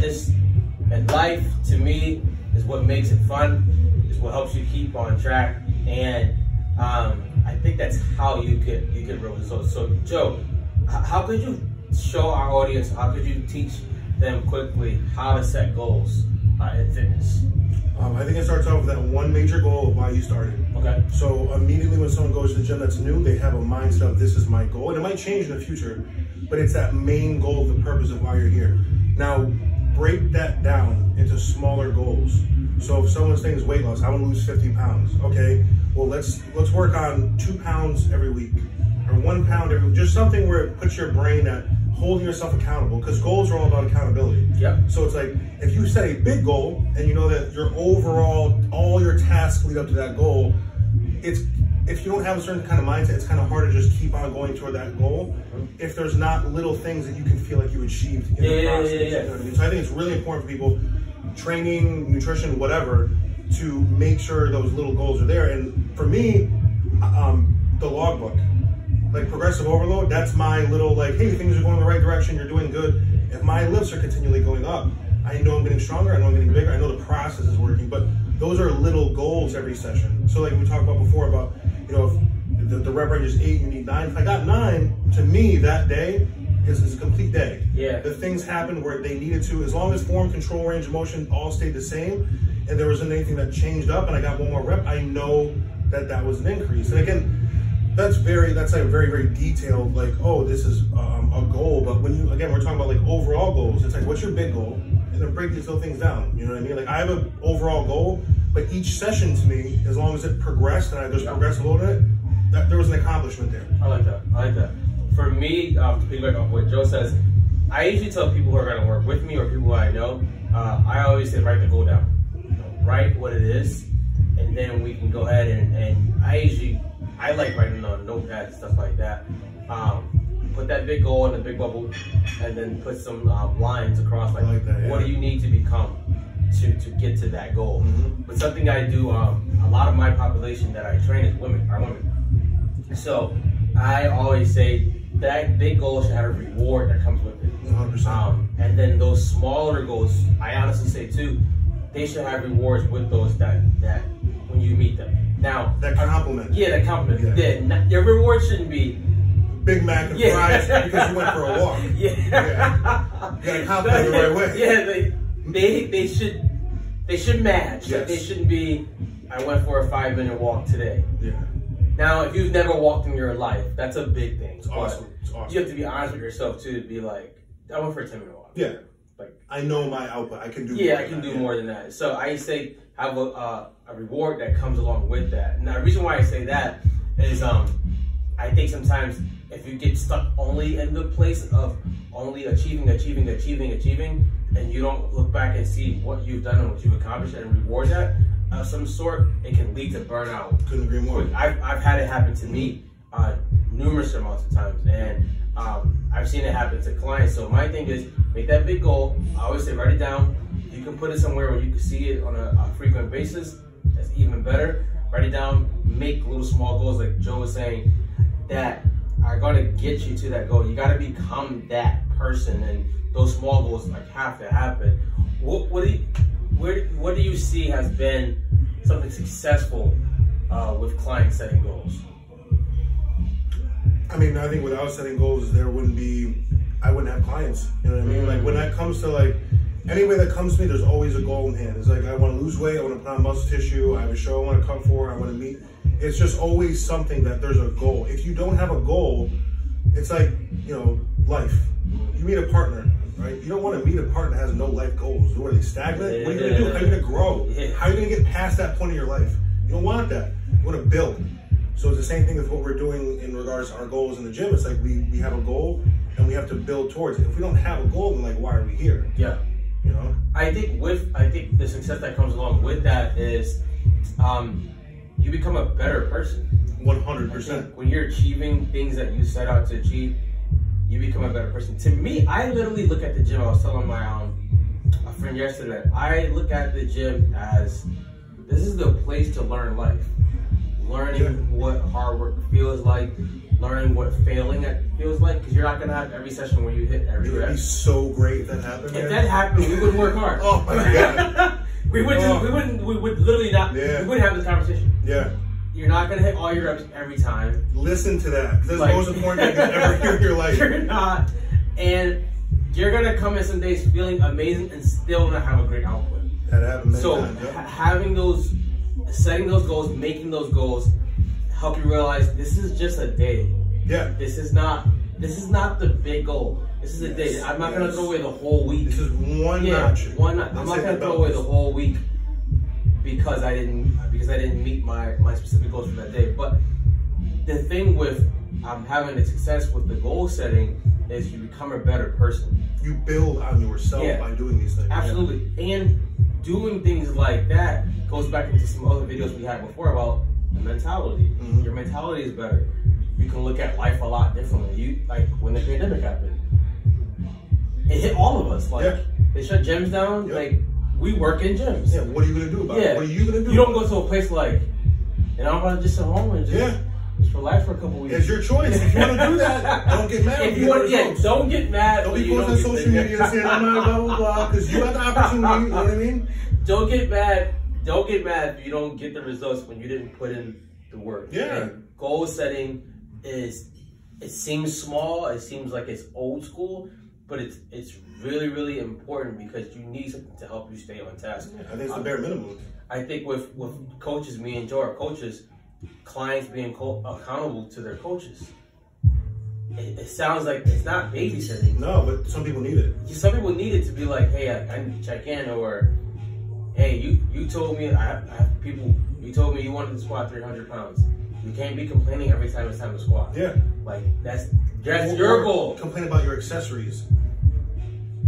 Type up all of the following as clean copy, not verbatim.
fitness and life, to me, is what makes it fun, is what helps you keep on track, and I think that's how you get real results. So Joe, how could you show our audience, how could you teach them quickly how to set goals in fitness? I think it starts off with that one major goal of why you started. Okay. So immediately when someone goes to the gym that's new, they have a mindset of this is my goal. And it might change in the future, but it's that main goal, the purpose of why you're here. Now, break that down into smaller goals. So if someone's saying is weight loss, I want to lose 50 pounds. Okay, well, let's work on 2 pounds every week or 1 pound every week. Just something where it puts your brain at holding yourself accountable, because goals are all about accountability. Yeah. So it's like, if you set a big goal and you know that your overall, all your tasks lead up to that goal, if you don't have a certain kind of mindset, it's kind of hard to just keep on going toward that goal if there's not little things that you can feel like you achieved in the process. You know what I mean? So I think it's really important for people, training, nutrition, whatever, to make sure those little goals are there. And for me, the logbook, like progressive overload, that's my little like, hey, things are going in the right direction, you're doing good. If my lifts are continually going up, I know I'm getting stronger, I know I'm getting bigger, I know the process is working, but those are little goals every session. So like we talked about before about, you know, if the rep range is 8, you need 9. If I got 9, to me that day is a complete day. Yeah. The things happened where they needed to, as long as form, control, range of motion all stayed the same, and there wasn't anything that changed up and I got 1 more rep, I know that that was an increase. And again, that's like very, very detailed, like, oh, this is a goal. But when you, again, we're talking about like overall goals, it's like, what's your big goal? And then break these little things down, you know what I mean? Like, I have an overall goal, but each session to me, as long as it progressed and I just progressed a little bit, there was an accomplishment there. I like that, I like that. For me, to piggyback off what Joe says, I usually tell people who are gonna work with me or people who I know, I always say write the goal down. You know, write what it is, and then we can go ahead and I like writing on notepads and stuff like that. Put that big goal in the big bubble, and then put some lines across, like that, what do you need to become to get to that goal? But something I do, a lot of my population that I train is women. So I always say that big goal should have a reward that comes with it. 100%. And then those smaller goals, I honestly say too, they should have rewards with those that when you meet them. Now, that compliment. Yeah, that compliment. Yeah. Your reward shouldn't be Big Mac and fries because you went for a walk. You gotta compliment the right way. Yeah, they should match. Yes. Like, they shouldn't be, I went for a 5-minute walk today. Yeah. Now, if you've never walked in your life, that's a big thing. It's awesome. It's awesome. You have to be honest with yourself too, to be like, I went for a 10-minute walk. Yeah. Like, I know my output. I can do more. Yeah, I can do more than that. So I say have a reward that comes along with that. Now, the reason why I say that is I think sometimes if you get stuck only in the place of only achieving, and you don't look back and see what you've done and what you've accomplished and reward that of some sort, it can lead to burnout. Couldn't agree more. I've had it happen to me numerous amounts of times, and I've seen it happen to clients. So my thing is, make that big goal. I always say write it down. You can put it somewhere where you can see it on a frequent basis. That's even better. Write it down. Make little small goals, like Joe was saying, that are going to get you to that goal. You got to become that person, and those small goals like have to happen. What do you see has been something successful with clients setting goals? I mean, I think without setting goals, I wouldn't have clients. You know what I mean? Like when that comes to like, anybody that comes to me, there's always a goal in hand. It's like, I want to lose weight, I want to put on muscle tissue, I have a show I want to come for, I want to meet. It's just always something that there's a goal. If you don't have a goal, it's like, you know, life. You meet a partner, right? You don't want to meet a partner that has no life goals. What are they, stagnant? What are you going to do? How are you going to grow? How are you going to get past that point in your life? You don't want that. You want to build. So it's the same thing with what we're doing in regards to our goals in the gym. It's like we have a goal and we have to build towards it. If we don't have a goal, then like, why are we here? Yeah. You know? I think the success that comes along with that is you become a better person. 100%. When you're achieving things that you set out to achieve, you become a better person. To me, I literally look at the gym. I was telling my a friend yesterday, I look at the gym as this is the place to learn life. Learning what hard work feels like, learning what failing feels like, because you're not gonna have every session where you hit every rep. It'd be so great if that happened. If that happened, we wouldn't work hard. Oh my god. we would literally not. Yeah. We wouldn't have this conversation. Yeah. You're not gonna hit all your reps every time. Listen to that. That's the most important thing you can ever hear in your life. You're not, and you're gonna come in some days feeling amazing and still not have a great output. That happens many So times, yeah. having those, setting those goals, making those goals, help you realize this is just a day. Yeah. This is not the big goal. This is a day. I'm not gonna throw away the whole week. This is one notch. One notch. I'm not gonna throw away the whole week because I didn't meet my specific goals for that day. But the thing with having the success with the goal setting is you become a better person. You build on yourself by doing these things. Absolutely. Yeah. And doing things like that goes back into some other videos we had before about the mentality. Mm-hmm. Your mentality is better. You can look at life a lot differently. Like when the pandemic happened, it hit all of us. Like they shut gyms down. Yep. Like we work in gyms. Yeah. What are you gonna do about it? What are you gonna do? You don't go to a place like, and I'm gonna just sit home and just relax for a couple weeks. It's your choice. If you want to do that, don't get mad. If you want, don't get mad. Don't be posting on social media and saying I'm not blah blah blah because you have the opportunity. You know what I mean? Don't get mad. Don't get mad if you don't get the results when you didn't put in the work. Yeah. And goal setting it seems small. It seems like it's old school, but it's really, really important because you need something to help you stay on task. I think it's the bare minimum. I think with coaches, me and Joe are coaches, clients being accountable to their coaches. It sounds like it's not babysitting. No, but some people need it. Some people need it to be like, hey, I need to check in, or hey, you told me, I have people, you told me you wanted to squat 300 pounds. You can't be complaining every time it's time to squat. Yeah. Like, that's your goal. Complain about your accessories.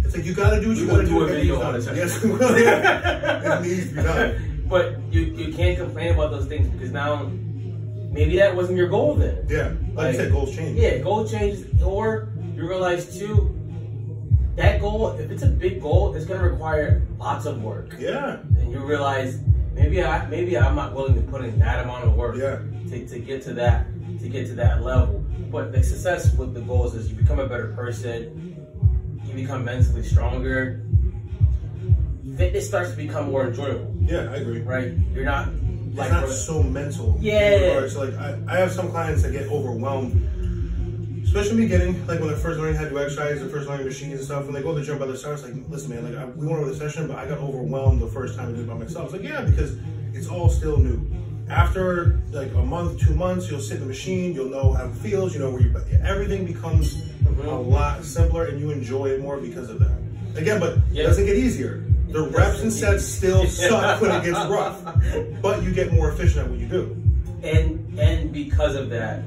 It's like, you gotta do what you gotta do. A video on accessories. Yes, we will. Yeah. It needs to be done. But you can't complain about those things because now, maybe that wasn't your goal then. Yeah. Like you said, goals change. Yeah, goal changes. Or you realize too, that goal, if it's a big goal, it's gonna require lots of work. Yeah. And you realize maybe I'm not willing to put in that amount of work to get to that level. But the success with the goals is you become a better person, you become mentally stronger. Fitness starts to become more enjoyable. Yeah, I agree. Right? You're not it's not so mental. Yeah. So like I have some clients that get overwhelmed, especially me getting like when they're first learning how to do exercise, they're first learning machines and stuff. When they go to the gym by themselves, like, listen, man, like we went over the session, but I got overwhelmed the first time I did it by myself. It's like, yeah, because it's all still new. After like a month, 2 months, you'll sit in the machine, you'll know how it feels, you know where everything becomes a lot simpler, and you enjoy it more because of that. Again, but it doesn't get easier. The reps and sets still suck when it gets rough, but you get more efficient at what you do. And because of that,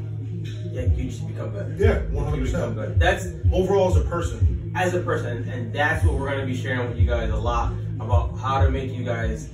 you just become better. Yeah, 100%. That's overall as a person. As a person, and that's what we're going to be sharing with you guys a lot about how to make you guys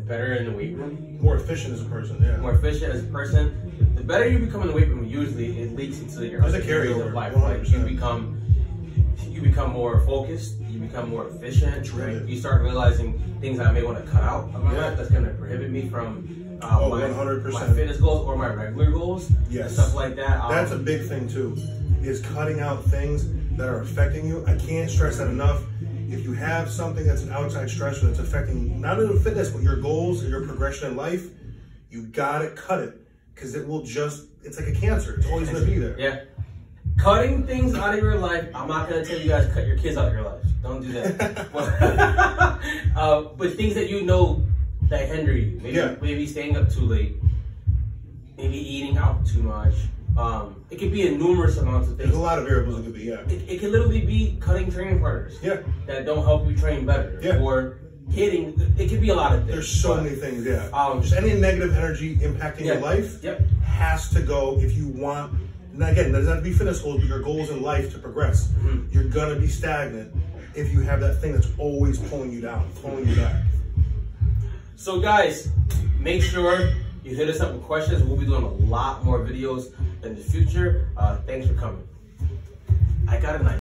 better in the weight room. More efficient as a person, yeah. More efficient as a person. The better you become in the weight room, usually it leaks into your other areas of life. Like you become more focused. You become more efficient. Right? You start realizing things I may want to cut out of my life that's going to prohibit me from my fitness goals or my regular goals. Yes. And stuff like that. That's a big thing too, is cutting out things that are affecting you. I can't stress that enough. If you have something that's an outside stressor that's affecting not only fitness, but your goals and your progression in life, you gotta cut it. Because it will it's like a cancer. It's always gonna be there. Yeah. Cutting things out of your life, I'm not gonna tell you guys cut your kids out of your life. Don't do that. But things that you know that hinder you. Maybe staying up too late. Maybe eating out too much. It could be a numerous amounts of things. There's a lot of variables it could be, It could literally be cutting training partners. That don't help you train better. Or hitting. It could be a lot of things. There's so many things, just any negative energy impacting your life has to go if you want. And again, it doesn't have to be fitness goals, but your goals in life to progress. You're gonna be stagnant if you have that thing that's always pulling you down, pulling you back. So guys, make sure you hit us up with questions. We'll be doing a lot more videos in the future. Thanks for coming. I got a nice